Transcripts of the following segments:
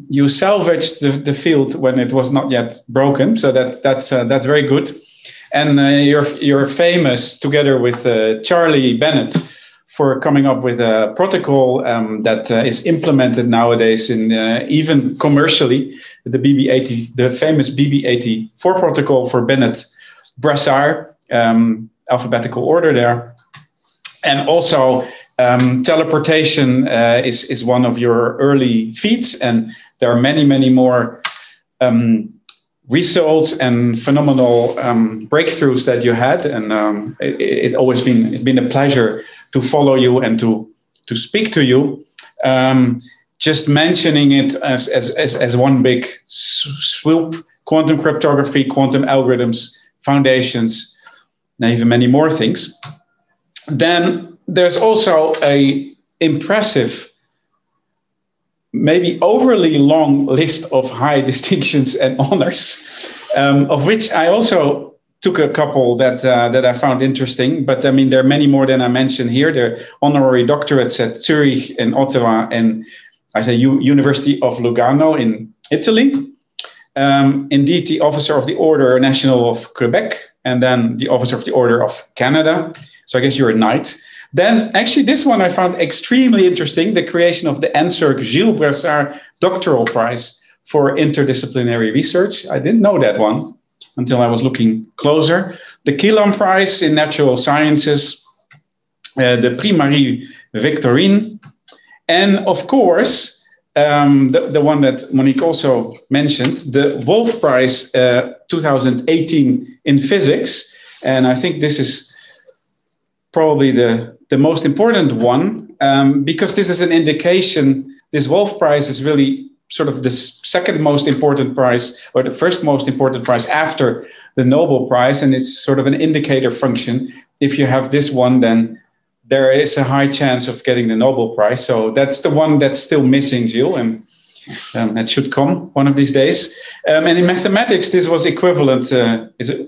you salvaged the field when it was not yet broken, so that's very good. And you're famous together with Charlie Bennett for coming up with a protocol that is implemented nowadays in even commercially, the BB80, the famous BB84 protocol for Bennett Brassard, alphabetical order there. And also teleportation is one of your early feats, and there are many more results and phenomenal breakthroughs that you had, and it's always been a pleasure to follow you and to speak to you. Just mentioning it as one big swoop: quantum cryptography, quantum algorithms, foundations, and even many more things. Then there's also a impressive, maybe overly long list of high distinctions and honors, of which I also took a couple that I found interesting. But I mean, there are many more than I mentioned here. There are honorary doctorates at Zurich and Ottawa, and I say University of Lugano in Italy. Indeed, the Officer of the Order National of Quebec, and then the Officer of the Order of Canada. So I guess you're a knight. Then actually this one I found extremely interesting, the creation of the NSERC Gilles Brassard Doctoral Prize for Interdisciplinary Research. I didn't know that one until I was looking closer. The Quillen Prize in Natural Sciences, the Prix Marie Victorine, and of course, the one that Monique also mentioned, the Wolf Prize 2018 in Physics. And I think this is probably the most important one, because this is an indication. This Wolf Prize is really sort of the second most important prize, or the first most important prize after the Nobel Prize, and it's sort of an indicator function. If you have this one, then there is a high chance of getting the Nobel Prize. So that's the one that's still missing, Gilles, and that should come one of these days. And in mathematics, this was equivalent.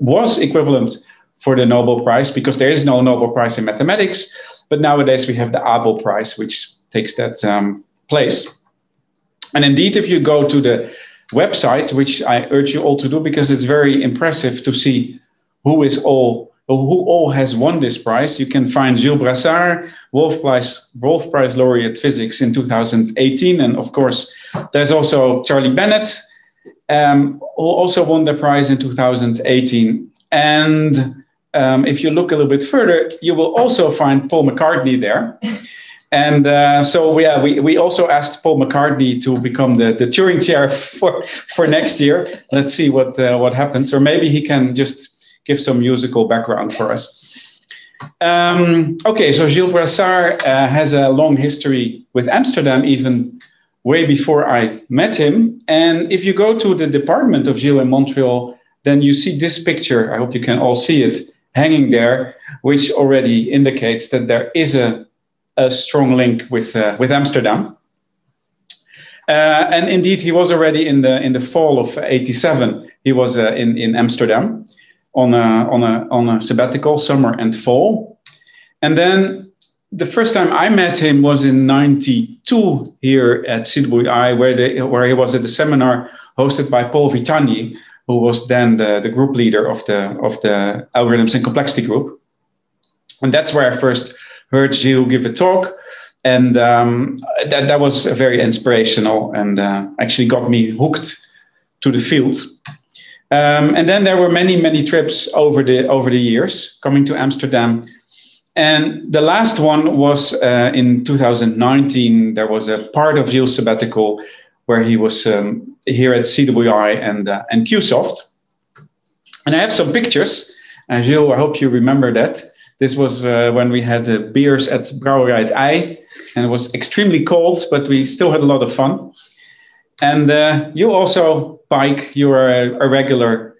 Was equivalent for the Nobel Prize, because there is no Nobel Prize in mathematics. But nowadays we have the Abel Prize, which takes that place. And indeed, if you go to the website, which I urge you all to do, because it's very impressive to see who all has won this prize. You can find Gilles Brassard, Wolf Prize laureate physics in 2018. And of course, there's also Charlie Bennett, who also won the prize in 2018. And if you look a little bit further, you will also find Paul McCartney there. And so yeah, we also asked Paul McCartney to become the Turing chair for next year. Let's see what happens, or maybe he can just give some musical background for us. Okay, so Gilles Brassard has a long history with Amsterdam, even way before I met him. And if you go to the department of Gilles in Montreal, then you see this picture. I hope you can all see it hanging there, which already indicates that there is a strong link with Amsterdam. And indeed, he was already in the fall of '87. He was in Amsterdam on a sabbatical, summer and fall. And then the first time I met him was in '92 here at CWI, where he was at the seminar hosted by Paul Vitani, who was then the group leader of the Algorithms and Complexity group. And that's where I first heard Gilles give a talk. And that was very inspirational, and actually got me hooked to the field. And then there were many trips over the years coming to Amsterdam. And the last one was in 2019. There was a part of Gilles' sabbatical where he was here at CWI and Qsoft. And I have some pictures. Gilles, I hope you remember that. This was when we had beers at Brouwerij Het Ei, and it was extremely cold, but we still had a lot of fun. And you also bike. You're a regular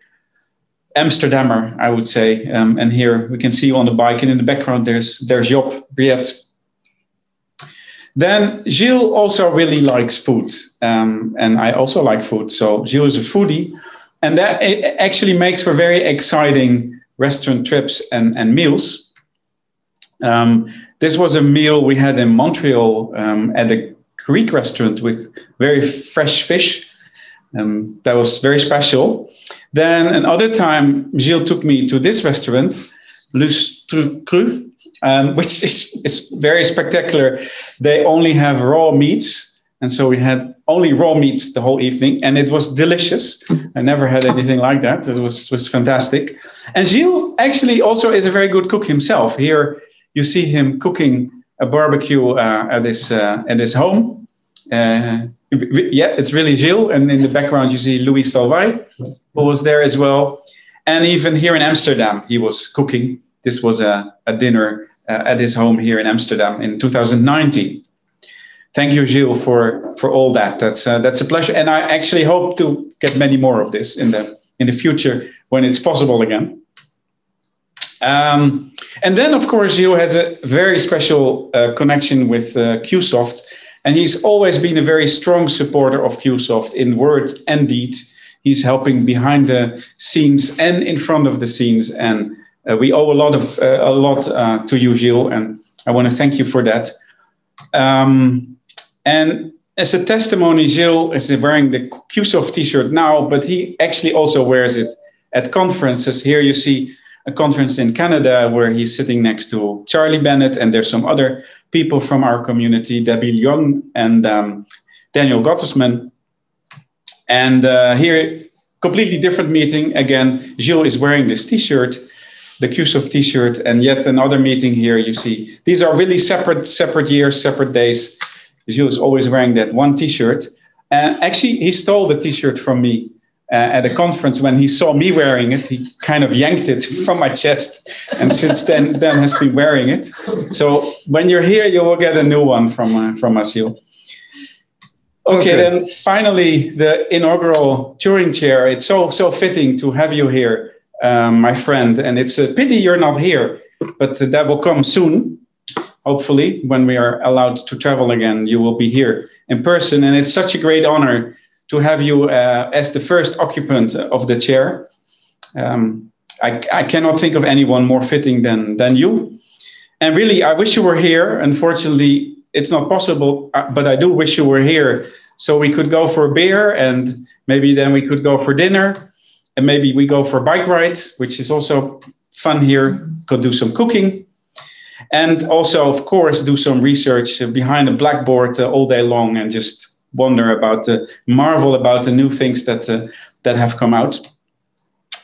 Amsterdammer, I would say. And here we can see you on the bike, and in the background there's Job Briet. Then Gilles also really likes food, and I also like food. So Gilles is a foodie, and that actually makes for very exciting restaurant trips and meals. This was a meal we had in Montreal at a Greek restaurant with very fresh fish. That was very special. Then another time, Gilles took me to this restaurant, Le Cru, which is very spectacular. They only have raw meats. And so we had only raw meats the whole evening. And it was delicious. I never had anything like that. It was fantastic. And Gilles actually also is a very good cook himself. Here you see him cooking a barbecue at his home. Yeah, it's really Gilles. And in the background, you see Louis Salvay, who was there as well. And even here in Amsterdam, he was cooking. This was a dinner at his home here in Amsterdam in 2019. Thank you, Gilles, for all that. That's a pleasure. And I actually hope to get many more of this in the future when it's possible again. And then, of course, Gilles has a very special connection with Qsoft. And he's always been a very strong supporter of Qsoft in word and deed. He's helping behind the scenes and in front of the scenes. And we owe a lot to you, Gilles. And I want to thank you for that. And as a testimony, Gilles is wearing the Qsoft t-shirt now, but he actually also wears it at conferences. Here you see a conference in Canada where he's sitting next to Charlie Bennett, and there's some other people from our community, Debbie Young and Daniel Gottesman. And here, completely different meeting. Again, Gilles is wearing this t-shirt, the Qsoft t-shirt, and yet another meeting here you see. These are really separate years, separate days. Gilles is always wearing that one t-shirt. Actually, he stole the t-shirt from me at a conference. When he saw me wearing it, he kind of yanked it from my chest. And since then has been wearing it. So when you're here, you will get a new one from us, Gilles. Okay, then finally, the inaugural Turing chair. It's so fitting to have you here, my friend. And it's a pity you're not here, but that will come soon. Hopefully, when we are allowed to travel again, you will be here in person. And it's such a great honor to have you as the first occupant of the chair. I cannot think of anyone more fitting than you. And really, I wish you were here. Unfortunately, it's not possible, but I do wish you were here so we could go for a beer, and maybe then we could go for dinner, and maybe we go for a bike ride, which is also fun here. Could do some cooking. And also, of course, do some research behind a blackboard all day long and just wonder about, marvel about the new things that have come out.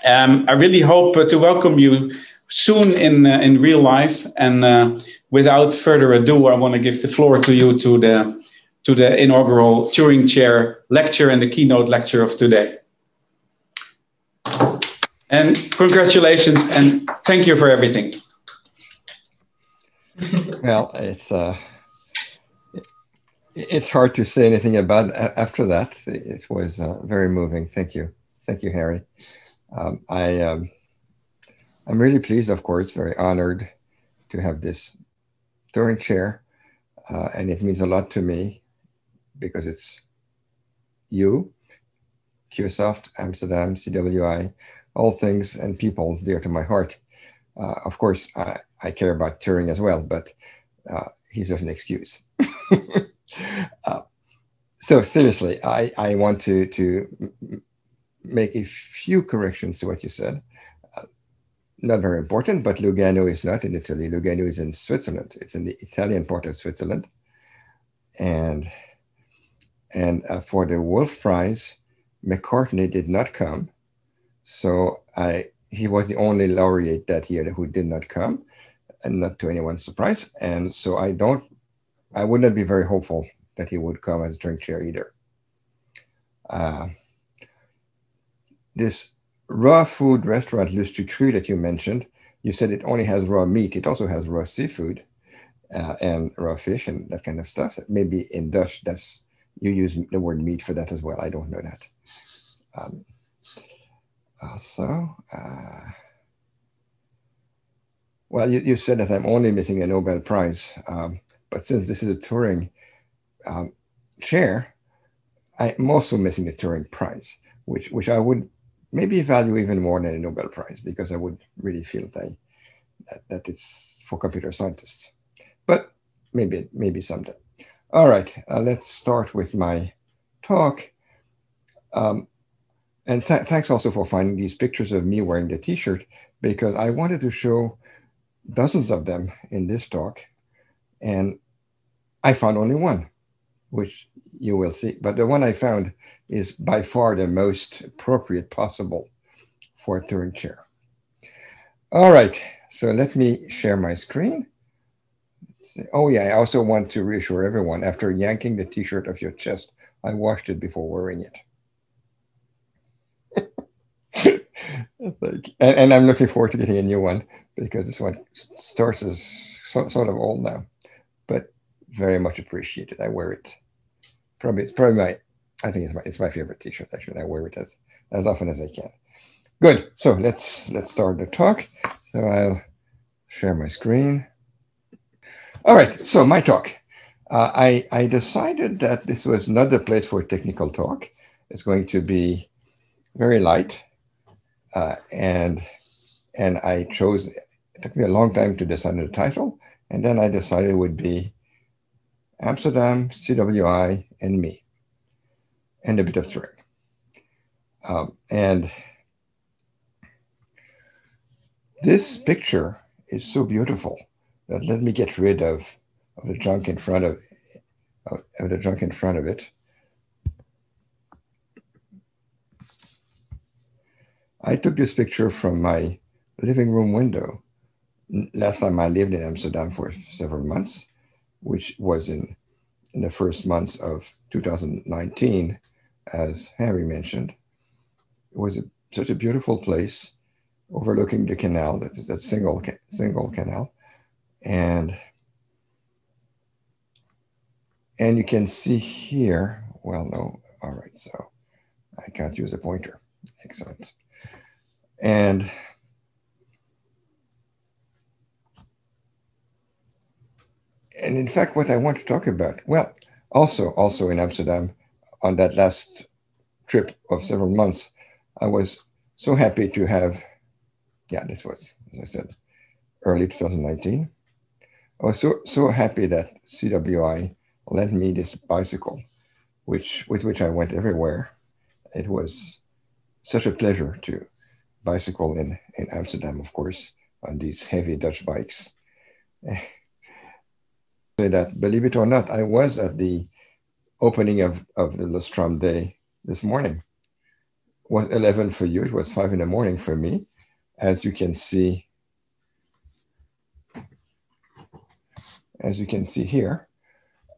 I really hope to welcome you soon in real life. And without further ado, I want to give the floor to you to the inaugural Turing Chair lecture and the keynote lecture of today. And congratulations and thank you for everything. Well, it's hard to say anything about after that. It was very moving. Thank you, Harry. I'm really pleased, of course, very honored to have this Turing chair, and it means a lot to me because it's you, Qsoft, Amsterdam, CWI, all things and people dear to my heart. Of course, I care about Turing as well, but he's just an excuse. So seriously, I want to make a few corrections to what you said. Not very important, but Lugano is not in Italy. Lugano is in Switzerland. It's in the Italian part of Switzerland. And for the Wolf Prize, McCartney did not come. So he was the only laureate that year who did not come, and not to anyone's surprise. And so I would not be very hopeful that he would come as Turing chair either. This raw food restaurant, Le Cru, that you mentioned, you said it only has raw meat. It also has raw seafood and raw fish and that kind of stuff. So maybe in Dutch, you use the word meat for that as well. I don't know that. Well, you said that I'm only missing a Nobel Prize, but since this is a Turing chair, I'm also missing the Turing Prize, which I would maybe value even more than a Nobel Prize, because I would really feel that it's for computer scientists. But maybe someday. All right, let's start with my talk. And thanks also for finding these pictures of me wearing the t-shirt, because I wanted to show dozens of them in this talk. And I found only one, which you will see. But the one I found is by far the most appropriate possible for a Turing chair. All right, so let me share my screen. Oh yeah, I also want to reassure everyone, after yanking the t-shirt off your chest, I washed it before wearing it. And I'm looking forward to getting a new one, because this one starts as sort of old now, but very much appreciated. I wear it. It's probably my, I think it's my favorite t-shirt, actually. I wear it as often as I can. Good. So let's start the talk. So I'll share my screen. All right. So my talk. I decided that this was not the place for a technical talk. It's going to be very light. And I chose, it took me a long time to decide on the title. And then I decided it would be Amsterdam, CWI, and me, and a bit of Turing. And this picture is so beautiful that let me get rid of the junk in front of it. I took this picture from my living room window last time I lived in Amsterdam for several months, which was in the first months of 2019, as Harry mentioned. It was such a beautiful place overlooking the canal, that single canal. And you can see here, well, no, all right, so I can't use a pointer. Excellent. And in fact, what I want to talk about, well, also in Amsterdam, on that last trip of several months, I was so happy to have, yeah, this was, as I said, early 2019. I was so happy that CWI lent me this bicycle, with which I went everywhere. It was such a pleasure to bicycle in Amsterdam, of course, on these heavy Dutch bikes. Say that, believe it or not, I was at the opening of the Lustrum Day this morning. It was 11 for you, it was 5 in the morning for me, as you can see here.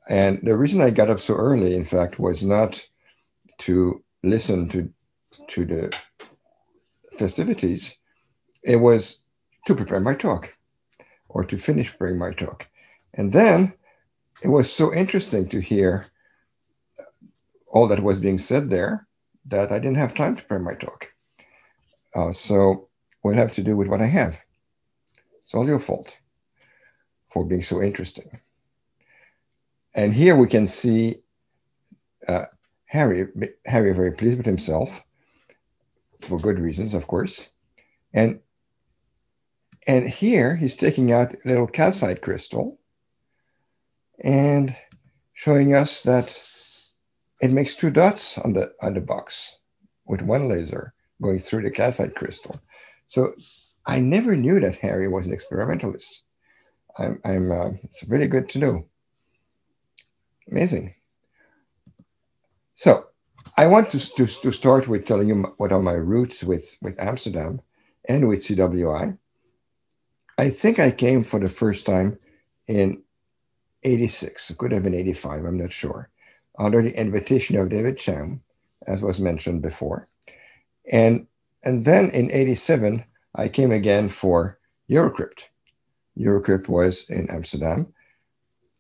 And the reason I got up so early, in fact, was not to listen to the festivities. It was to prepare my talk, or to finish preparing my talk. And then it was so interesting to hear all that was being said there that I didn't have time to prepare my talk. So we'll have to do with what I have. It's all your fault for being so interesting. And here we can see Harry very pleased with himself, for good reasons, of course. And here he's taking out a little calcite crystal and showing us that it makes 2 dots on the box with one laser going through the calcite crystal. So I never knew that Harry was an experimentalist. It's really good to know. Amazing. So I want to start with telling you what are my roots with Amsterdam and with CWI. I think I came for the first time in 86. It could have been 85, I'm not sure, under the invitation of David Cham, as was mentioned before. And then in 87, I came again for Eurocrypt. Eurocrypt was in Amsterdam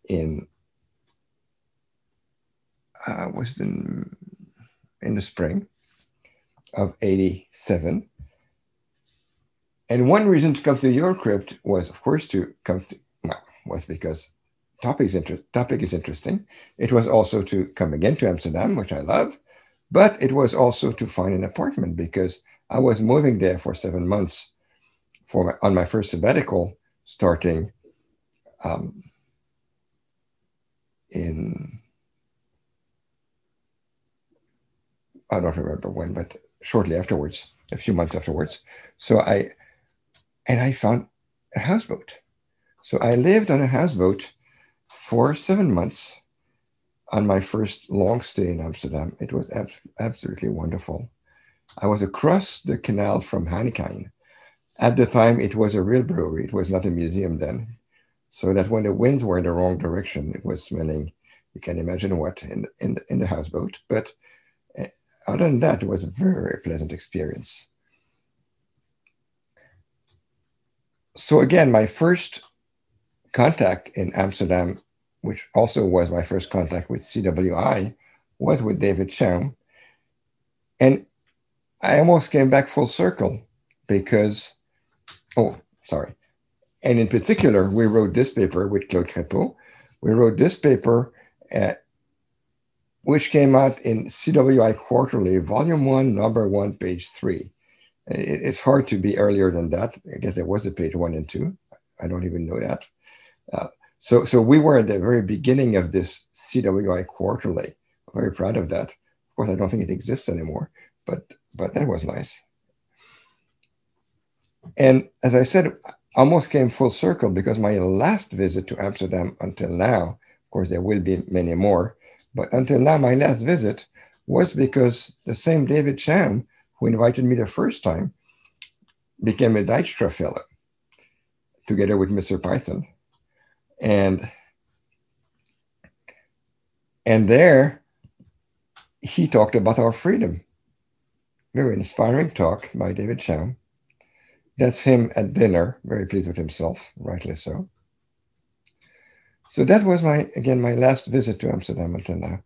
in the spring of 87. And one reason to come to Eurocrypt was, of course, was because topic is interesting. It was also to come again to Amsterdam, which I love, but it was also to find an apartment, because I was moving there for 7 months on my first sabbatical, starting in, I don't remember when, but shortly afterwards, a few months afterwards. So I found a houseboat. So I lived on a houseboat for 7 months on my first long stay in Amsterdam. It was absolutely wonderful. I was across the canal from Heineken. At the time, it was a real brewery. It was not a museum then. So that when the winds were in the wrong direction, it was smelling, you can imagine what, in the houseboat. But other than that, it was a very, very pleasant experience. So again, my first contact in Amsterdam, which also was my first contact with CWI, was with David Chaum. And I almost came back full circle because, oh, sorry. And in particular, we wrote this paper with Claude Crépeau. We wrote this paper, which came out in CWI Quarterly, Volume 1, Number 1, Page 3. It's hard to be earlier than that. I guess there was a page 1 and 2. I don't even know that. So we were at the very beginning of this CWI Quarterly. I'm very proud of that. Of course, I don't think it exists anymore, but that was nice. And as I said, almost came full circle because my last visit to Amsterdam until now, of course, there will be many more, but until now, my last visit was because the same David Chaum, who invited me the first time, became a Dijkstra Fellow together with Mr. Python. And there he talked about our freedom. Very inspiring talk by David Chaum. That's him at dinner, very pleased with himself, rightly so. So that was my last visit to Amsterdam until now.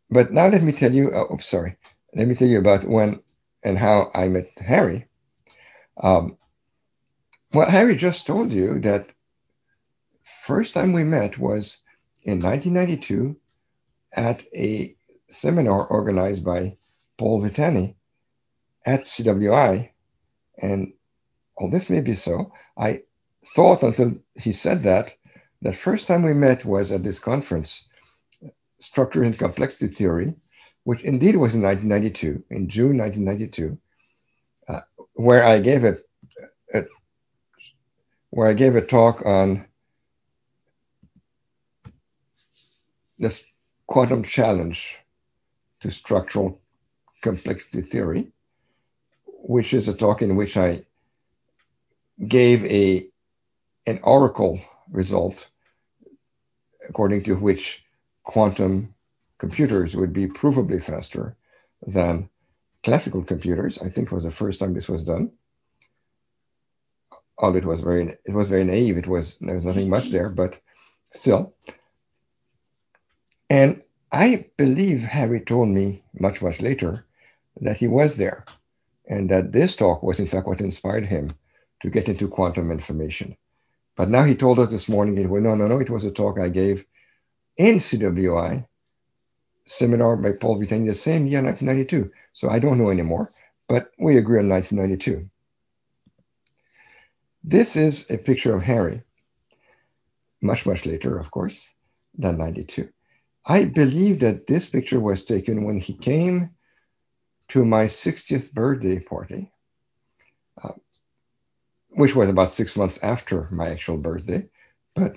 But now let me tell you, let me tell you about when and how I met Harry. Well, Harry just told you that first time we met was in 1992 at a seminar organized by Paul Vitani at CWI. And all this may be so. I thought until he said that first time we met was at this conference, Structure and Complexity Theory, which indeed was in 1992, in June 1992, where I gave a talk on this quantum challenge to structural complexity theory, which is a talk in which I gave an oracle result according to which quantum computers would be provably faster than classical computers. I think it was the first time this was done. Although it was very naive. There was nothing much there, but still. And I believe Harry told me much, much later that he was there and that this talk was in fact what inspired him to get into quantum information. But now he told us this morning, no, it was a talk I gave in CWI, seminar by Paul Vitani, the same year, 1992. So I don't know anymore, but we agree on 1992. This is a picture of Harry, much, much later, of course, than 92. I believe that this picture was taken when he came to my 60th birthday party, which was about 6 months after my actual birthday. But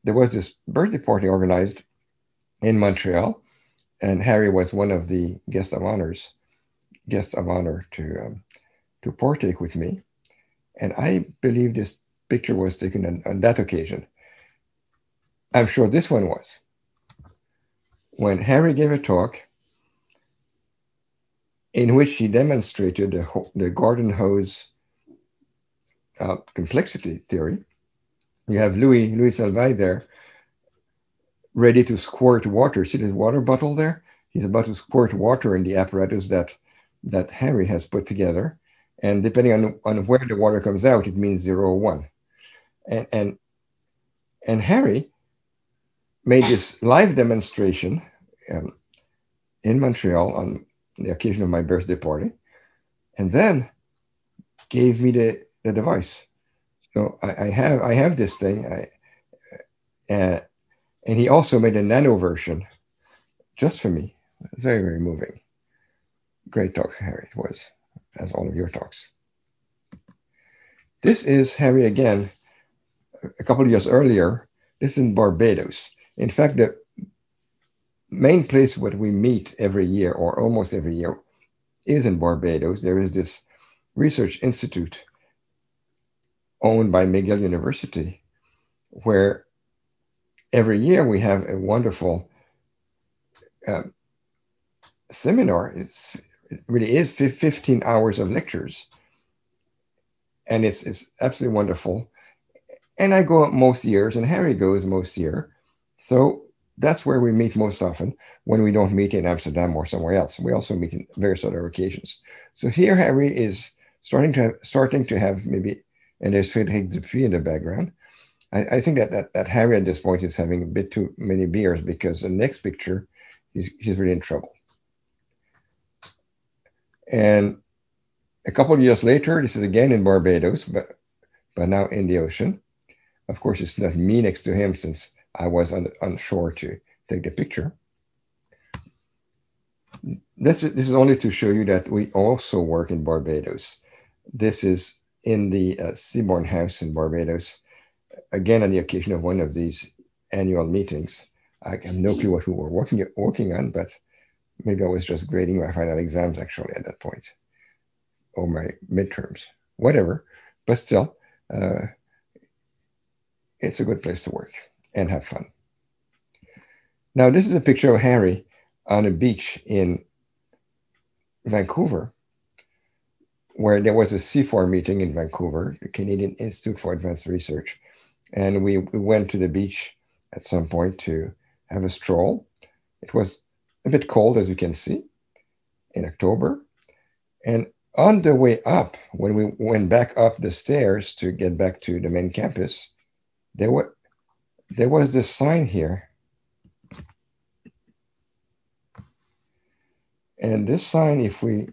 there was this birthday party organized in Montreal, and Harry was one of the guests of honor to partake with me. And I believe this picture was taken on that occasion. I'm sure this one was. When Harry gave a talk in which he demonstrated the garden hose complexity theory. You have Louis Salvaille there, ready to squirt water. See this water bottle there? He's about to squirt water in the apparatus that Harry has put together. And depending on where the water comes out, it means 0 or 1. And Harry made this live demonstration in Montreal on the occasion of my birthday party, and then gave me the device. So I have this thing. And he also made a nano version just for me. Very, very moving. Great talk, Harry, it was, as all of your talks. This is Harry again, a couple of years earlier. This is in Barbados. In fact, the main place where we meet every year, or almost every year, is in Barbados. There is this research institute owned by McGill University, where every year we have a wonderful seminar. It really is 15 hours of lectures. And it's absolutely wonderful. And I go most years, and Harry goes most year. So that's where we meet most often when we don't meet in Amsterdam or somewhere else. We also meet in various other occasions. So here Harry is starting to have maybe, and there's Frédéric Dupuis in the background. I think that Harry at this point is having a bit too many beers, because the next picture, he's really in trouble. And a couple of years later, this is again in Barbados, but now in the ocean. Of course, it's not me next to him, since I was on shore to take the picture. This is only to show you that we also work in Barbados. This is in the Seaborn House in Barbados, again on the occasion of one of these annual meetings. I have no clue what we were working on, but maybe I was just grading my final exams actually at that point, or my midterms, whatever. But still, it's a good place to work and have fun. Now, this is a picture of Harry on a beach in Vancouver, where there was a C4 meeting in Vancouver, the Canadian Institute for Advanced Research. And we went to the beach at some point to have a stroll. It was a bit cold, as you can see, in October. And on the way up, when we went back up the stairs to get back to the main campus, there was this sign here. And this sign, if we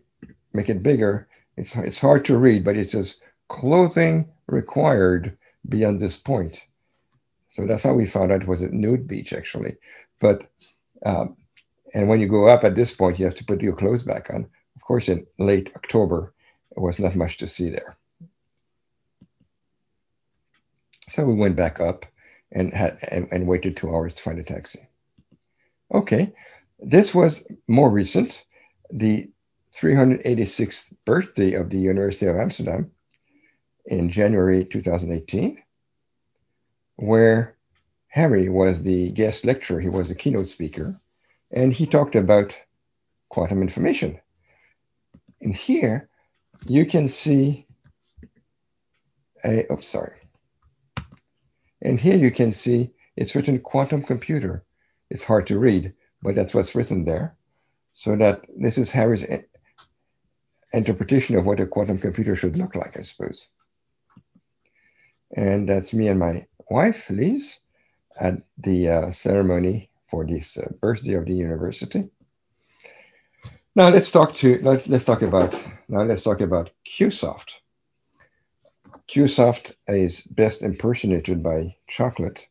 make it bigger, it's hard to read, but it says clothing required beyond this point. So that's how we found out it was a nude beach, actually. But and when you go up at this point, you have to put your clothes back on. Of course, in late October, there was not much to see there. So we went back up and waited 2 hours to find a taxi. Okay, this was more recent, the 386th birthday of the University of Amsterdam in January 2018, where Harry was the guest lecturer. He was a keynote speaker, and he talked about quantum information. And here you can see and here you can see it's written quantum computer. It's hard to read, but that's what's written there. So that this is Harry's interpretation of what a quantum computer should look like, I suppose. And that's me and my wife, Liz, at the ceremony for this birthday of the university. Now let's talk about Qsoft. Qsoft is best impersonated by chocolate.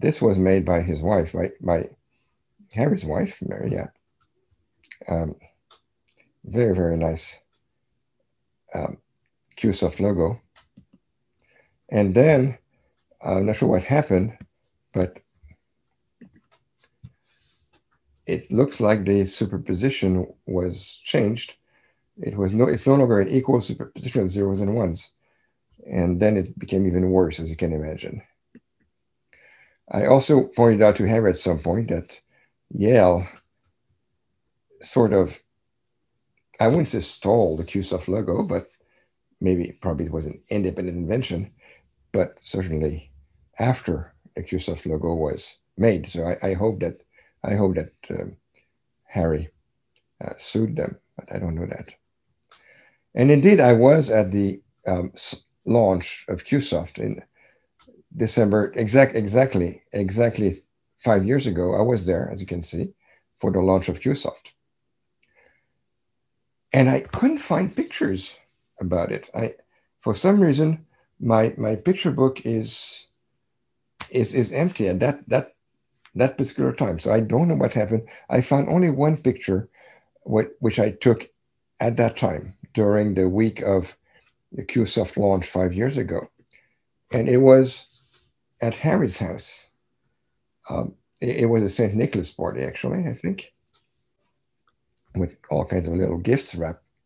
This was made by his wife, by Harry's wife, Maria. Very, very nice Qsoft logo. And then, I'm not sure what happened, but it looks like the superposition was changed. It's no longer an equal superposition of zeros and ones. And then it became even worse, as you can imagine. I also pointed out to Harry at some point that Yale sort of, I wouldn't say stole the Qsoft logo, but probably it was an independent invention, but certainly after the Qsoft logo was made. So I hope that Harry sued them, but I don't know that. And indeed, I was at the launch of Qsoft in December, exactly 5 years ago. I was there, as you can see, for the launch of Qsoft. And I couldn't find pictures about it. For some reason, my picture book is is empty at that particular time. So I don't know what happened. I found only one picture, which I took at that time during the week of the Qsoft launch 5 years ago. And it was at Harry's house. It was a St. Nicholas party, actually, I think, with all kinds of little gifts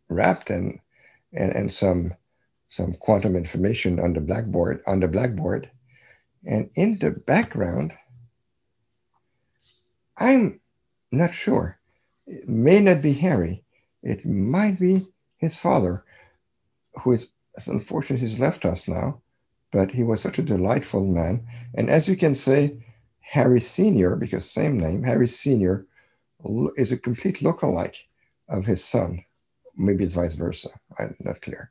wrapped and some quantum information on the blackboard. And in the background, I'm not sure. It may not be Harry. It might be his father, who is, unfortunately, he's left us now, but he was such a delightful man. And as you can say, Harry Sr., because same name, Harry Sr. is a complete lookalike of his son. Maybe it's vice versa. I'm not clear.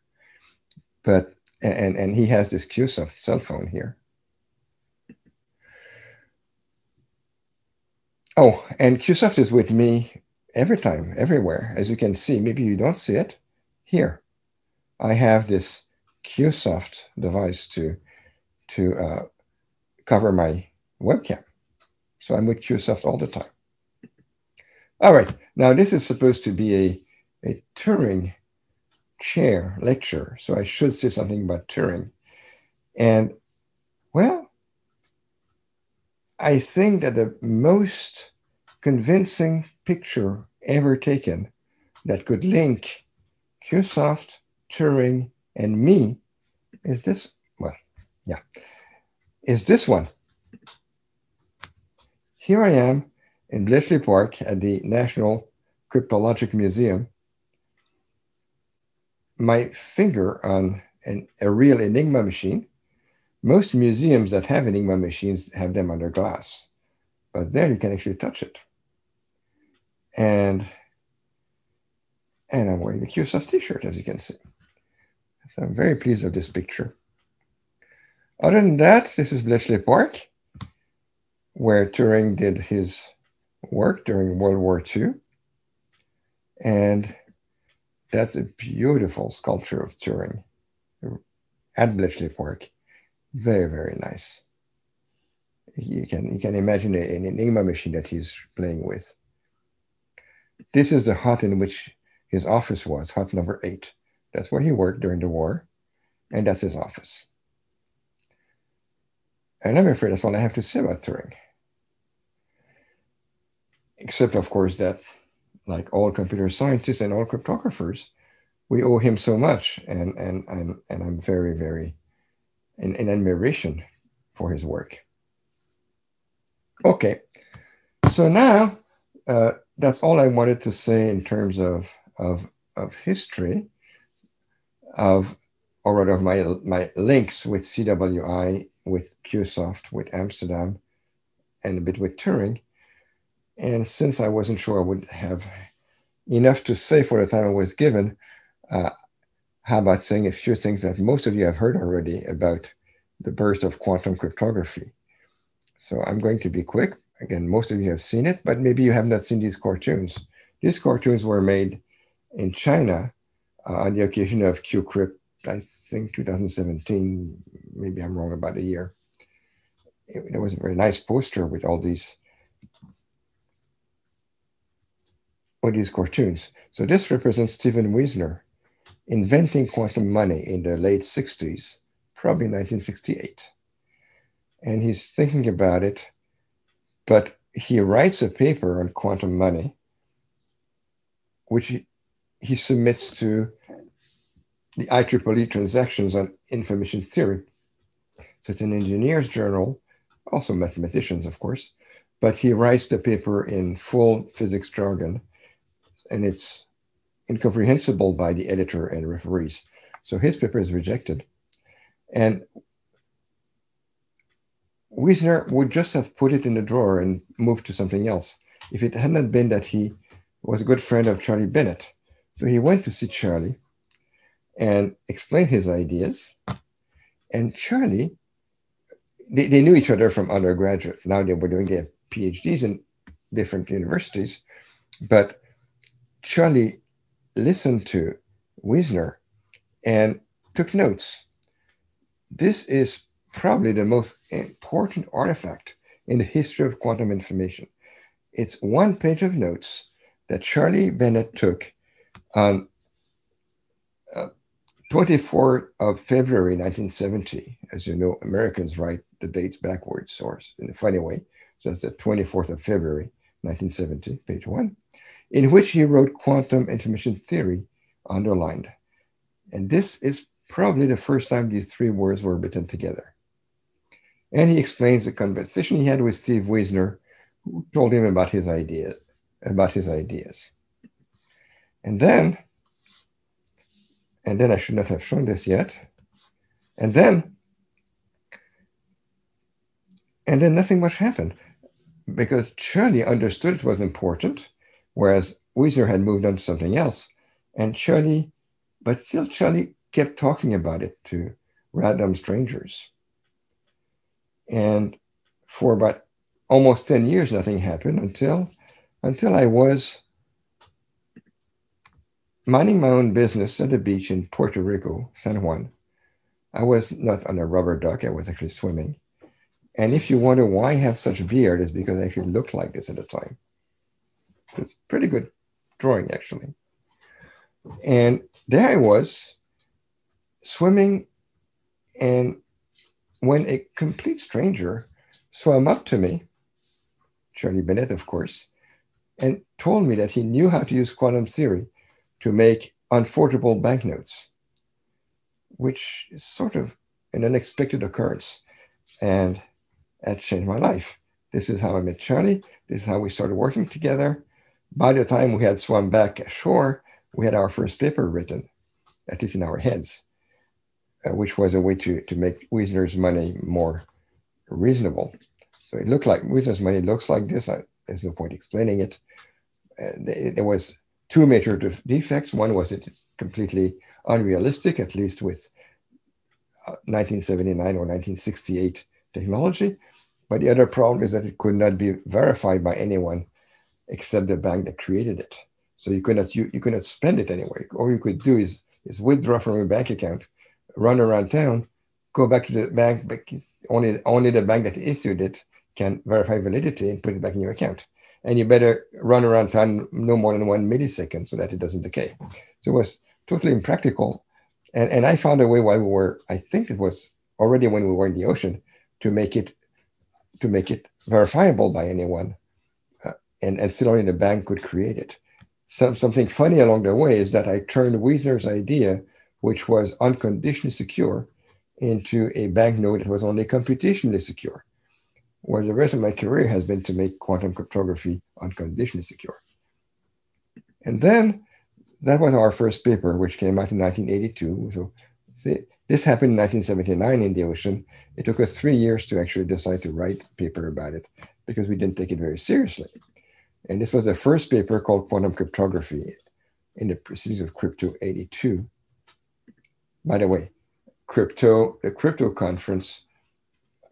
But, and he has this Qsoft cell phone here. Oh, and Qsoft is with me every time, everywhere. As you can see, maybe you don't see it. Here, I have this Qsoft device to cover my webcam. So I'm with Qsoft all the time. All right, now this is supposed to be a Turing chair lecture, so I should say something about Turing. And, well, I think that the most convincing picture ever taken that could link Qsoft, Turing, and me is this, is this one. Here I am in Bletchley Park at the National Cryptologic Museum, my finger on a real Enigma machine. Most museums that have Enigma machines have them under glass, but there you can actually touch it. And I'm wearing the Qsoft t-shirt, as you can see. So I'm very pleased with this picture. Other than that, this is Bletchley Park, where Turing did his work during World War II. And that's a beautiful sculpture of Turing at Bletchley Park. Very, very nice. You can imagine an Enigma machine that he's playing with. This is the hut in which his office was, hut number 8. That's where he worked during the war, and that's his office. And I'm afraid that's all I have to say about Turing. Except, of course, that like all computer scientists and all cryptographers, we owe him so much, and I'm very, very in admiration for his work. Okay, so now that's all I wanted to say in terms of history or rather of my links with CWI, with Qsoft, with Amsterdam, and a bit with Turing. And since I wasn't sure I would have enough to say for the time I was given, how about saying a few things that most of you have heard already about the birth of quantum cryptography? So I'm going to be quick. Again, most of you have seen it, but maybe you have not seen these cartoons. These cartoons were made in China on the occasion of QCrypt, I think 2017, maybe I'm wrong about the year. There was a very nice poster with all these cartoons. So this represents Stephen Wisner inventing quantum money in the late 60s, probably 1968. And he's thinking about it, but he writes a paper on quantum money, which he submits to the IEEE Transactions on Information Theory. So it's an engineer's journal, also mathematicians, of course, but he writes the paper in full physics jargon, and it's incomprehensible by the editor and referees. So his paper is rejected. And Wisner would just have put it in the drawer and moved to something else if it had not been that he was a good friend of Charlie Bennett. So he went to see Charlie and explained his ideas. And Charlie, they knew each other from undergraduate. Now they were doing their PhDs in different universities. But Charlie listened to Wisner and took notes. This is probably the most important artifact in the history of quantum information. It's one page of notes that Charlie Bennett took on 24th of February, 1970. As you know, Americans write the dates backwards, or in a funny way. So it's the 24th of February, 1970, page 1, in which he wrote quantum information theory underlined. And this is probably the first time these three words were written together. And he explains the conversation he had with Steve Wisner, who told him about his ideas. And then I should not have shown this yet. And then nothing much happened, because Charlie understood it was important, whereas Wisner had moved on to something else. And Charlie kept talking about it to random strangers. And for about almost 10 years, nothing happened until I was minding my own business at the beach in Puerto Rico, San Juan. I was not on a rubber duck, I was actually swimming. And if you wonder why I have such a beard, it's because I actually looked like this at the time. So it's pretty good drawing, actually. And there I was, swimming, and when a complete stranger swam up to me, Charlie Bennett, of course, and told me that he knew how to use quantum theory to make unforgeable banknotes, which is sort of an unexpected occurrence. And that changed my life. This is how I met Charlie. This is how we started working together. By the time we had swum back ashore, we had our first paper written, at least in our heads, which was a way to make Wisner's money more reasonable. So it looked like Wisner's money looks like this. There's no point explaining it. There was two major defects. One was that it's completely unrealistic, at least with 1979 or 1968 technology. But the other problem is that it could not be verified by anyone except the bank that created it. So you could not spend it anyway. All you could do is withdraw from your bank account, run around town, go back to the bank, because only the bank that issued it can verify validity and put it back in your account. And you better run around town no more than 1 millisecond so that it doesn't decay. So it was totally impractical. And I found a way while we were, I think it was already when we were in the ocean, to make it verifiable by anyone. And still only the bank could create it. Something funny along the way is that I turned Wisner's idea, which was unconditionally secure, into a banknote that was only computationally secure, whereas the rest of my career has been to make quantum cryptography unconditionally secure. And then that was our first paper, which came out in 1982. So see, this happened in 1979 in the ocean. It took us 3 years to actually decide to write a paper about it because we didn't take it very seriously. And this was the first paper called Quantum Cryptography in the proceedings of Crypto 82. By the way, the crypto conference,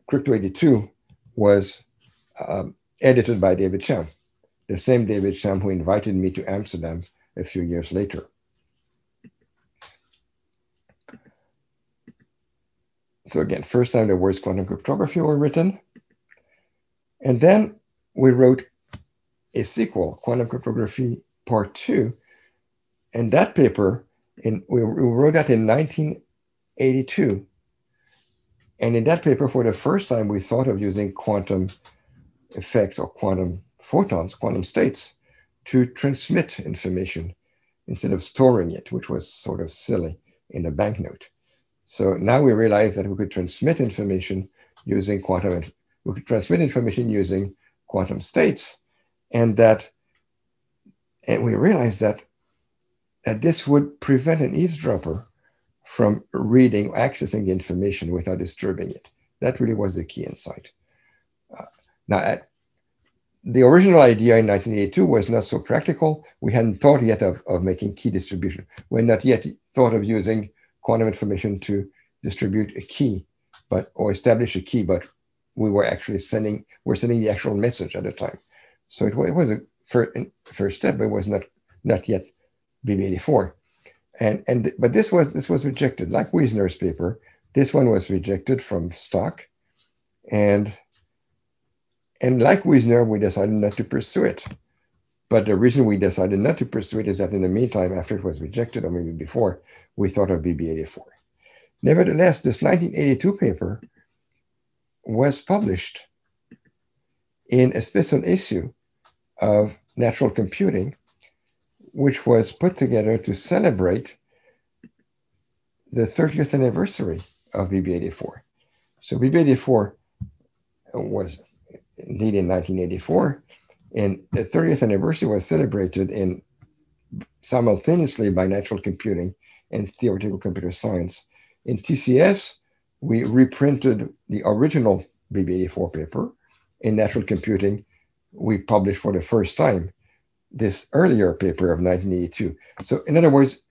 Crypto 82, was edited by David Cham, the same David Cham who invited me to Amsterdam a few years later. So again, first time the words quantum cryptography were written. And then we wrote a sequel, Quantum Cryptography Part 2. And that paper, we wrote that in 1982. And in that paper, for the first time, we thought of using quantum effects or quantum photons, quantum states, to transmit information instead of storing it, which was sort of silly in a banknote. So now we realized that we could transmit information using quantum states, and we realized that this would prevent an eavesdropper from reading, accessing the information without disturbing it. That really was the key insight. The original idea in 1982 was not so practical. We hadn't thought yet of making key distribution. We had not yet thought of using quantum information to distribute a key, or establish a key, but we were actually sending the actual message at the time. So it was a first step, but it was not yet BB84. But this was rejected, like Wisner's paper. This one was rejected from stock. And like Wisner, we decided not to pursue it. But the reason we decided not to pursue it is that in the meantime, after it was rejected, or maybe before, we thought of BB84. Nevertheless, this 1982 paper was published in a special issue of Natural Computing, which was put together to celebrate the 30th anniversary of BB84. So BB84 was indeed in 1984, and the 30th anniversary was celebrated simultaneously by Natural Computing and Theoretical Computer Science. In TCS, we reprinted the original BB84 paper. In Natural Computing, we published for the first time this earlier paper of 1982. So in other words,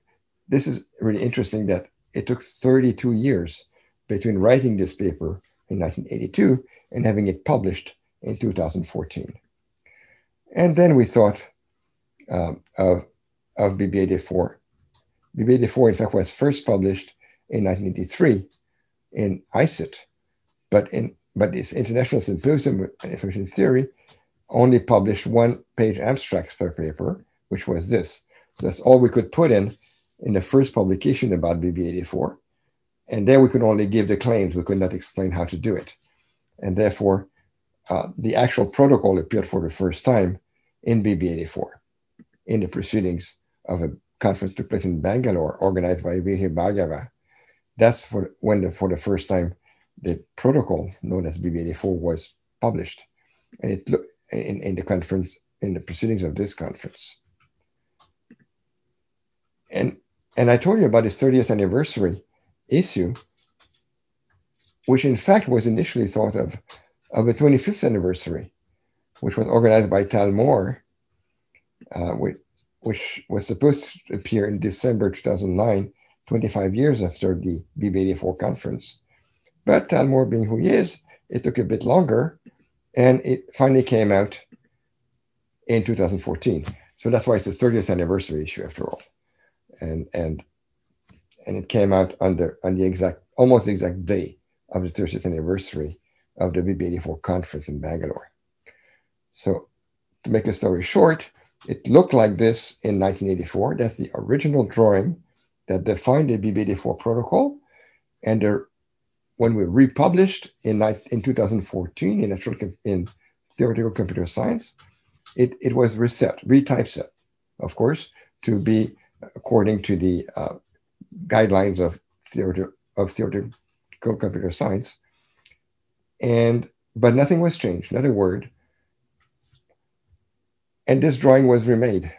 this is really interesting that it took 32 years between writing this paper in 1982 and having it published in 2014. And then we thought of BB84. BB84, in fact, was first published in 1983 in ICIT, but its International Symposium on Information Theory only published one-page abstracts per paper, which was this. So that's all we could put in the first publication about BB84. And there we could only give the claims. We could not explain how to do it. And therefore, the actual protocol appeared for the first time in BB84 in the proceedings of a conference that took place in Bangalore, organized by Vijay Bhargava. That's when for the first time the protocol known as BB84 was published, and it in the conference, in the proceedings of this conference. And I told you about this 30th anniversary issue, which in fact was initially thought of a 25th anniversary, which was organized by Tal Moore, which was supposed to appear in December 2009, 25 years after the BB84 conference. But Tal Moore, being who he is, it took a bit longer, and it finally came out in 2014. So that's why it's the 30th anniversary issue after all. And it came out on the almost the exact day of the 30th anniversary of the BB84 conference in Bangalore. So to make a story short, it looked like this in 1984. That's the original drawing that defined the BB84 protocol. And when we republished in 2014 in Theoretical Computer Science, it was retypeset, of course, to be according to the guidelines of Theoretical Computer Science. But nothing was changed, not a word. And this drawing was remade.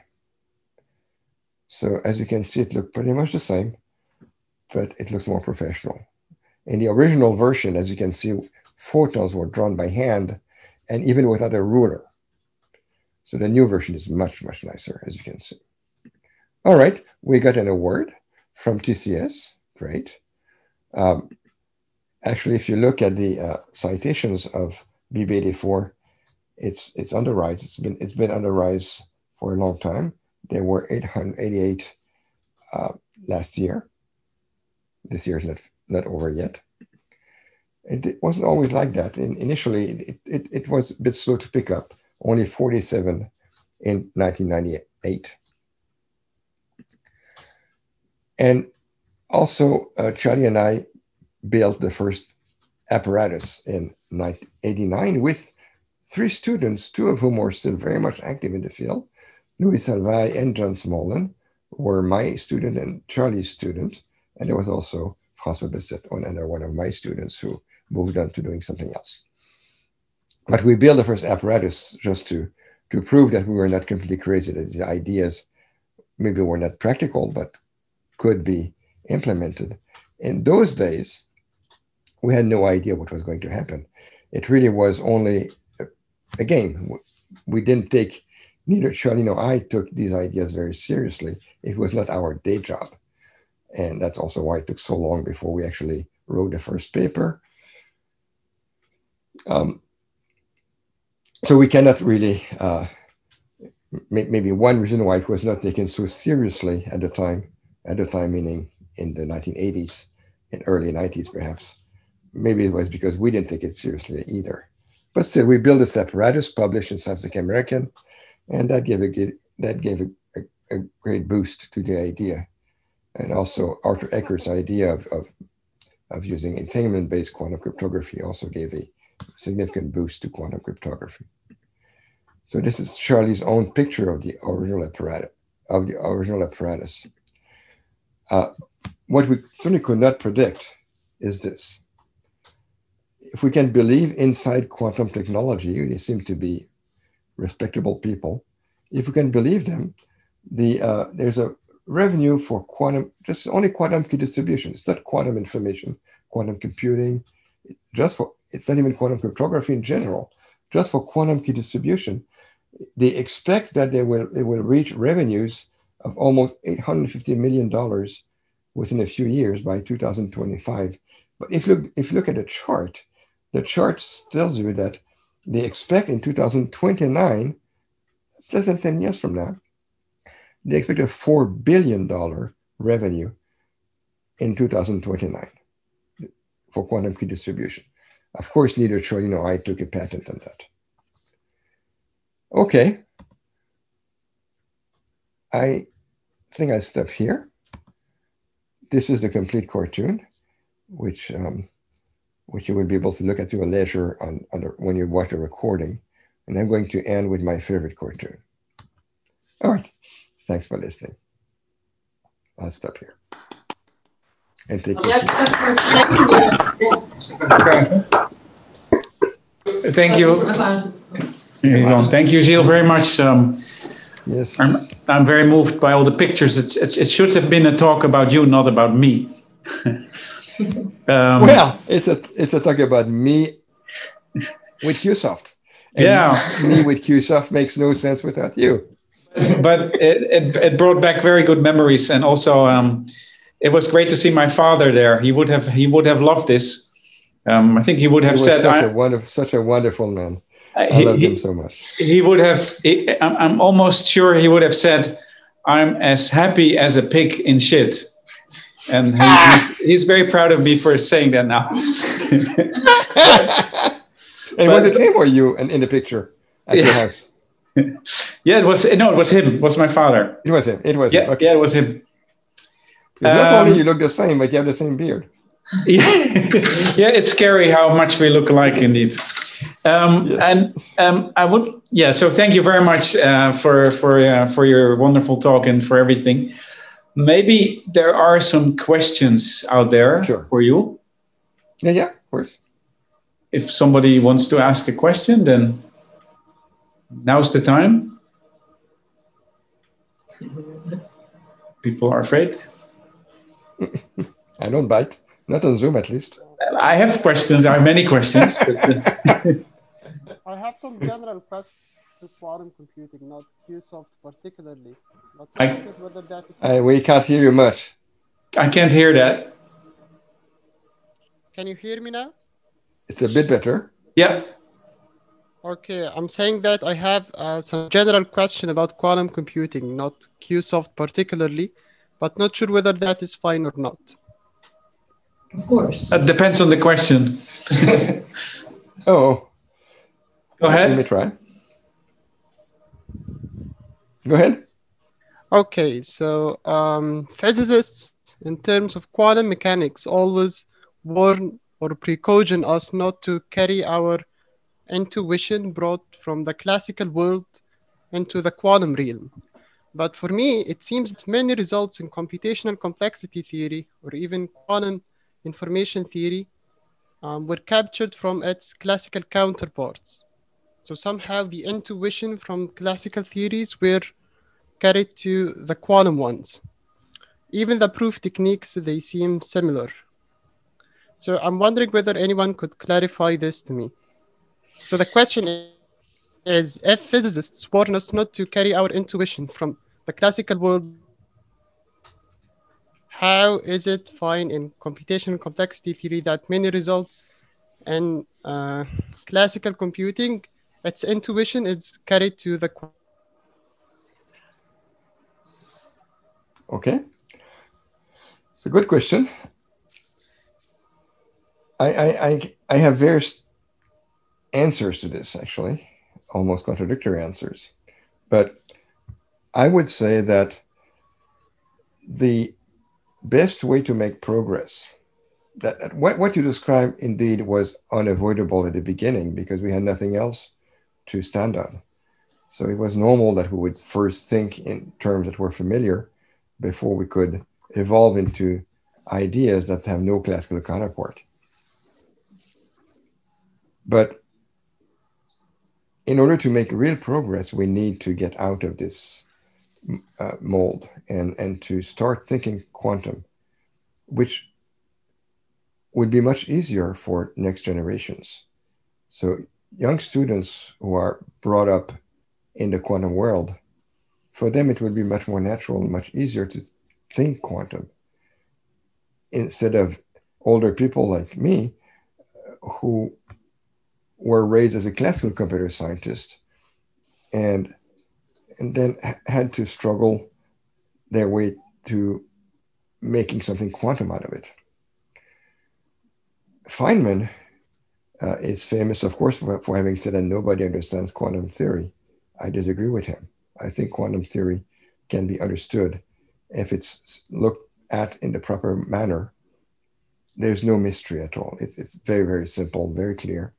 So as you can see, it looked pretty much the same, but it looks more professional. In the original version, as you can see, photons were drawn by hand and even without a ruler. So the new version is much, much nicer, as you can see. All right, we got an award from TCS, great. Actually, if you look at the citations of BB84, it's on the rise. It's been on the rise for a long time. There were 888 last year. This year is not over yet. It wasn't always like that. Initially, it was a bit slow to pick up. Only 47 in 1998. And also, Charlie and I built the first apparatus in 1989 with 3 students, 2 of whom were still very much active in the field. Louis Salvay and John Smolin were my student and Charlie's student. And there was also François Besset, another one of my students who moved on to doing something else. But we built the first apparatus just to prove that we were not completely crazy, that the ideas maybe were not practical, but could be implemented. In those days, we had no idea what was going to happen. It really was only a game. We didn't take, neither Charlie nor I took these ideas very seriously. It was not our day job. And that's also why it took so long before we actually wrote the first paper. So we cannot really, maybe one reason why it was not taken so seriously at the time meaning in the 1980s, in early 90s, perhaps. Maybe it was because we didn't take it seriously either. But still, we built this apparatus, published in Scientific American, and that gave a great boost to the idea. And also Arthur Eckert's idea of using entanglement-based quantum cryptography also gave a significant boost to quantum cryptography. So this is Charlie's own picture of the original apparatus. What we certainly could not predict is this. If we can believe inside quantum technology, they seem to be respectable people. If we can believe them, there's a revenue for quantum, just only quantum key distribution. It's not quantum information, quantum computing, it's not even quantum cryptography in general. Just for quantum key distribution, they expect that they will reach revenues of almost $850 million within a few years by 2025. But if you look at the chart tells you that they expect in 2029, it's less than 10 years from now, they expect a $4 billion revenue in 2029 for quantum key distribution. Of course, neither Charlie nor I took a patent on that. Okay. I think I'll stop here. This is the complete cartoon, which you will be able to look at to your leisure when you watch the recording. And I'm going to end with my favorite cartoon. All right. Thanks for listening. I'll stop here and take questions. Thank you. Thank you, Gilles, very much. Yes. I'm very moved by all the pictures. It should have been a talk about you, not about me. Well, it's a talk about me with Qsoft. And me with Qsoft makes no sense without you. But it brought back very good memories, and also it was great to see my father there. He would have loved this. I think he would have said, such a wonderful man. I love him so much. He would have. I'm almost sure he would have said, "I'm as happy as a pig in shit," and he's very proud of me for saying that now. And was it him or you in the picture at your house? Yeah, it was him. It was my father. It was him. Okay. Yeah, it was him. Not only you look the same, but you have the same beard. Yeah, it's scary how much we look alike, indeed. Yes. And I would, so thank you very much for your wonderful talk and for everything. Maybe there are some questions out there for you. Yeah, of course. If somebody wants to ask a question, then now's the time. People are afraid. I don't bite. Not on Zoom, at least. I have questions. I have many questions. But, I have some general questions to quantum computing, not Qsoft particularly. But I'm not sure whether that is... we can't hear you much. I can't hear that. Can you hear me now? It's a bit better. Yeah. Okay, I'm saying that I have some general question about quantum computing, not Qsoft particularly, but not sure whether that is fine or not. Of course. That depends on the question. Oh. Go ahead. Let me try. Go ahead. Okay, so physicists, in terms of quantum mechanics, always warn or precaution us not to carry our intuition brought from the classical world into the quantum realm. But for me, it seems that many results in computational complexity theory or even quantum information theory were captured from its classical counterparts. So somehow the intuition from classical theories were carried to the quantum ones. Even the proof techniques, they seem similar. So I'm wondering whether anyone could clarify this to me. So the question is, if physicists warn us not to carry our intuition from the classical world, how is it fine in computational complexity theory that many results in classical computing, its intuition is carried to the... Okay. It's a good question. I have various answers to this, actually, almost contradictory answers. But I would say that the best way to make progress, that what you described indeed was unavoidable at the beginning because we had nothing else to stand on. So it was normal that we would first think in terms that were familiar before we could evolve into ideas that have no classical counterpart. But in order to make real progress, we need to get out of this mold and to start thinking quantum, which would be much easier for next generations. So young students who are brought up in the quantum world, for them it would be much more natural and much easier to think quantum instead of older people like me who were raised as a classical computer scientist and then had to struggle their way to making something quantum out of it. Feynman is famous, of course, for having said that nobody understands quantum theory. I disagree with him. I think quantum theory can be understood if it's looked at in the proper manner. There's no mystery at all. It's very, very simple, very clear.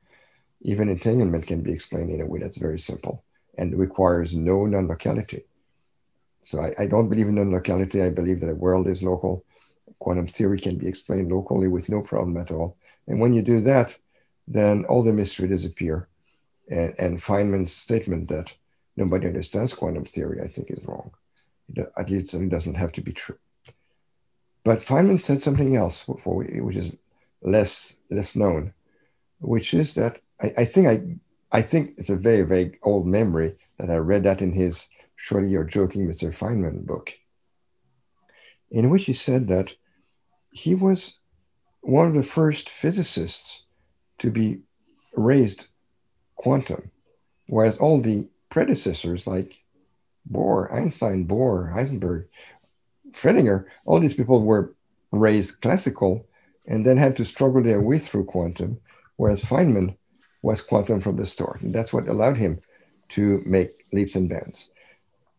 Even entanglement can be explained in a way that's very simple and requires no non-locality. So I don't believe in non-locality. I believe that the world is local. Quantum theory can be explained locally with no problem at all. And when you do that, then all the mystery disappear. And Feynman's statement that nobody understands quantum theory, I think, is wrong. At least it doesn't have to be true. But Feynman said something else, which is less known, which is that I think it's a very, very old memory that I read that in his Surely You're Joking, Mr. Feynman book, in which he said that he was one of the first physicists to be raised quantum, whereas all the predecessors like Bohr, Einstein, Bohr, Heisenberg, Schrödinger, all these people were raised classical and then had to struggle their way through quantum, whereas Feynman was quantum from the start. And that's what allowed him to make leaps and bounds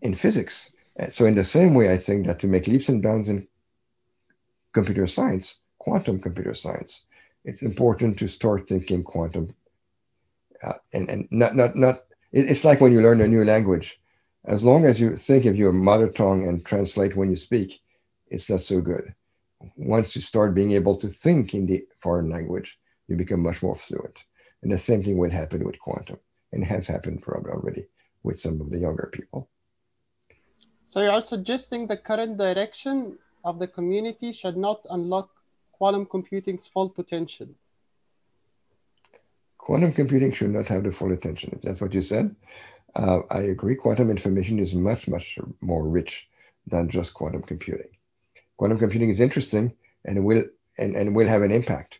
in physics. So in the same way, I think that to make leaps and bounds in computer science, quantum computer science, it's important to start thinking quantum. And not it's like when you learn a new language. As long as you think of your mother tongue and translate when you speak, it's not so good. Once you start being able to think in the foreign language, you become much more fluent. And the same thing will happen with quantum, and has happened probably already with some of the younger people. So you are suggesting the current direction of the community should not unlock quantum computing's full potential? Quantum computing should not have the full attention. If that's what you said, I agree. Quantum information is much, much more rich than just quantum computing. Quantum computing is interesting and will have an impact.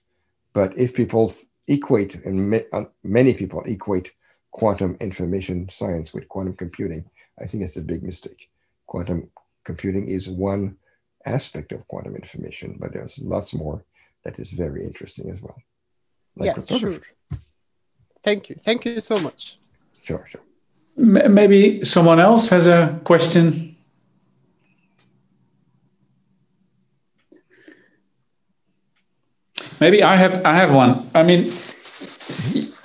But if people equate, and many people equate quantum information science with quantum computing, I think that's a big mistake. Quantum computing is one aspect of quantum information, but there's lots more that is very interesting as well. Like cryptography. Sure. Thank you. Thank you so much. Sure. Maybe someone else has a question. Maybe I have one. I mean,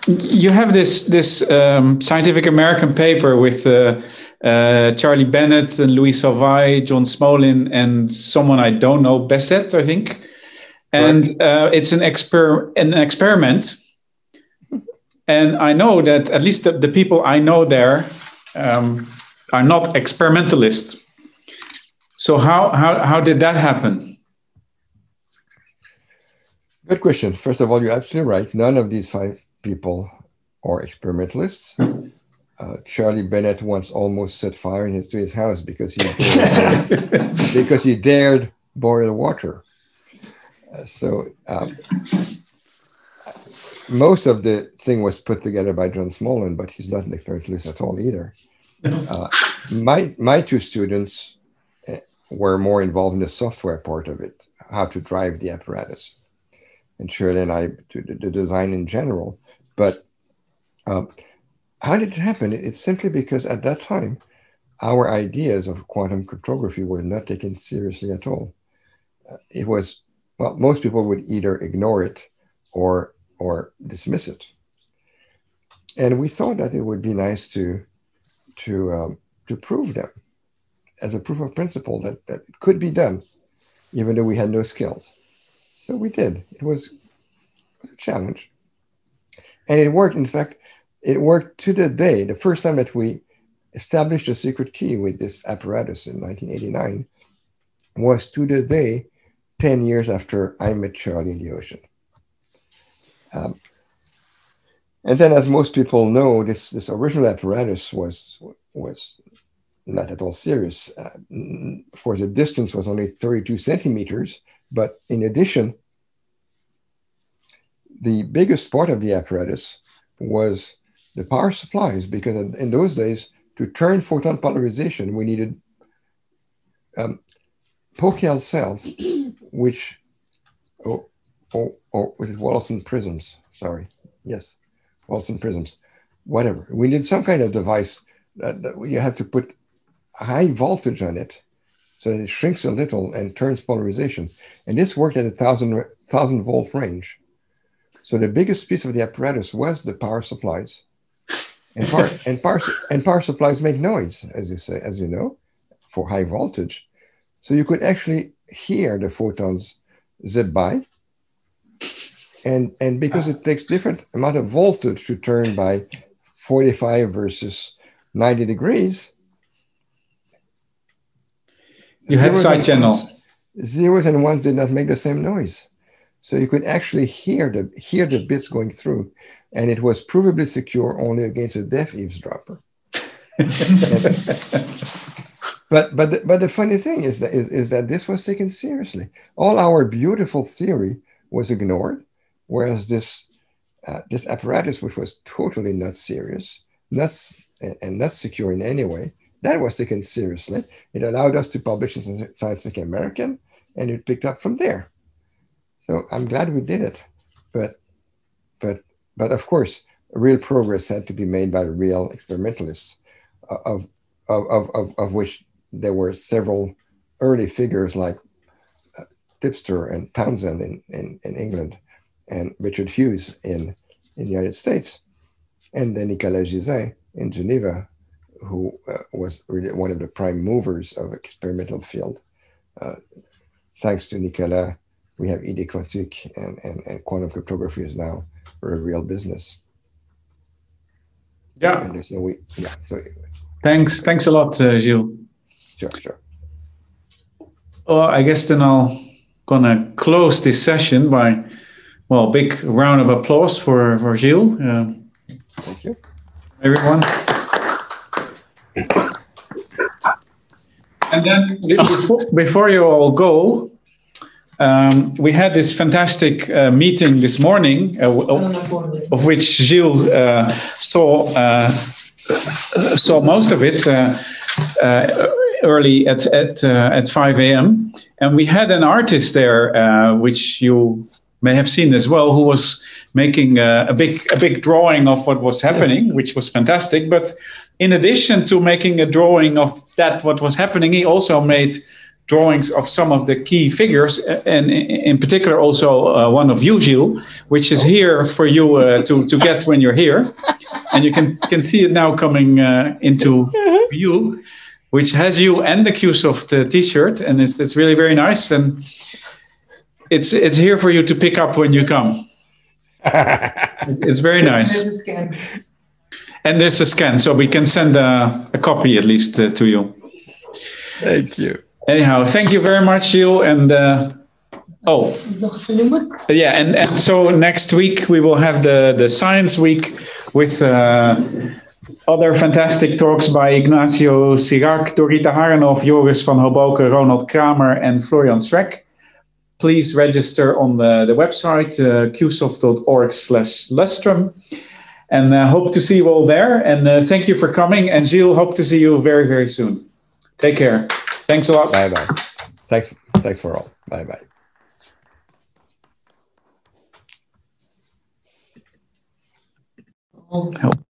you have this Scientific American paper with Charlie Bennett and Louis Salvay, John Smolin, and someone I don't know, Bassett, I think. And it's an experiment. And I know that at least the people I know there are not experimentalists. So how did that happen? Good question. First of all, you're absolutely right. None of these 5 people are experimentalists. Charlie Bennett once almost set fire to his house because he dared boil water. Most of the thing was put together by John Smolin, but he's not an experimentalist at all either. My 2 students were more involved in the software part of it, how to drive the apparatus. Shirley and I to the design in general. But how did it happen? It's simply because at that time, our ideas of quantum cryptography were not taken seriously at all. It was, well, most people would either ignore it or dismiss it. And we thought that it would be nice to prove them as a proof of principle that it could be done, even though we had no skills. So we did. It was a challenge. And it worked. In fact, it worked to the day. The first time that we established a secret key with this apparatus in 1989 was to the day 10 years after I met Charlie in the ocean. And then, as most people know, this original apparatus was not at all serious. Of course, the distance was only 32 centimeters, but in addition, the biggest part of the apparatus was the power supplies, because in those days, to turn photon polarization, we needed Pocal cells, which is Wollaston prisms. Sorry, yes, Wollaston prisms. Whatever. We need some kind of device that you have to put high voltage on it, so that it shrinks a little and turns polarization. And this worked at 1,000 volt range. So the biggest piece of the apparatus was the power supplies. And power supplies make noise, as you know, for high voltage. So you could actually hear the photons zip by. And because it takes different amount of voltage to turn by 45 versus 90 degrees. You had side channel. Zeros and ones did not make the same noise. So you could actually hear the bits going through. And it was provably secure only against a deaf eavesdropper. But the funny thing is that this was taken seriously. All our beautiful theory was ignored, whereas this apparatus, which was totally not serious, and not secure in any way, that was taken seriously. It allowed us to publish in Scientific American, and it picked up from there. So I'm glad we did it, but of course, real progress had to be made by real experimentalists, of which there were several early figures like Tipster and Townsend in England, and Richard Hughes in the United States, and then Nicolas Gilles in Geneva, who was really one of the prime movers of experimental field. Thanks to Nicolas, we have idée quantique, and quantum cryptography is now a real business. Yeah. And there's no way. Yeah. So thanks a lot, Gilles. Sure. Well, I guess then I'll gonna close this session by, well, big round of applause for Gilles. Thank you, everyone. And then before you all go, we had this fantastic meeting this morning, of which Gilles saw most of it early at 5 a.m. And we had an artist there, which you may have seen as well, who was making a big drawing of what was happening, which was fantastic. But in addition to making a drawing of what was happening, he also made drawings of some of the key figures, and in particular also one of you, Gilles, which is here for you to get when you're here. And you can see it now coming into view, which has you and the Qsoft t-shirt, and it's really very nice, and it's here for you to pick up when you come. It's very nice. There's a scan. And there's a scan, so we can send a copy at least to you. Thank you. Anyhow, thank you very much, Gilles. And yeah, and so next week we will have the Science Week with other fantastic talks by Ignacio Sirac, Dorita Harenhoff, Joris van Hoboken, Ronald Kramer, and Florian Schreck. Please register on the website, qsoft.org/lustrum. And hope to see you all there. And thank you for coming. And Gilles, hope to see you very, very soon. Take care. Thanks a lot. Bye-bye. Thanks for all. Bye-bye. help.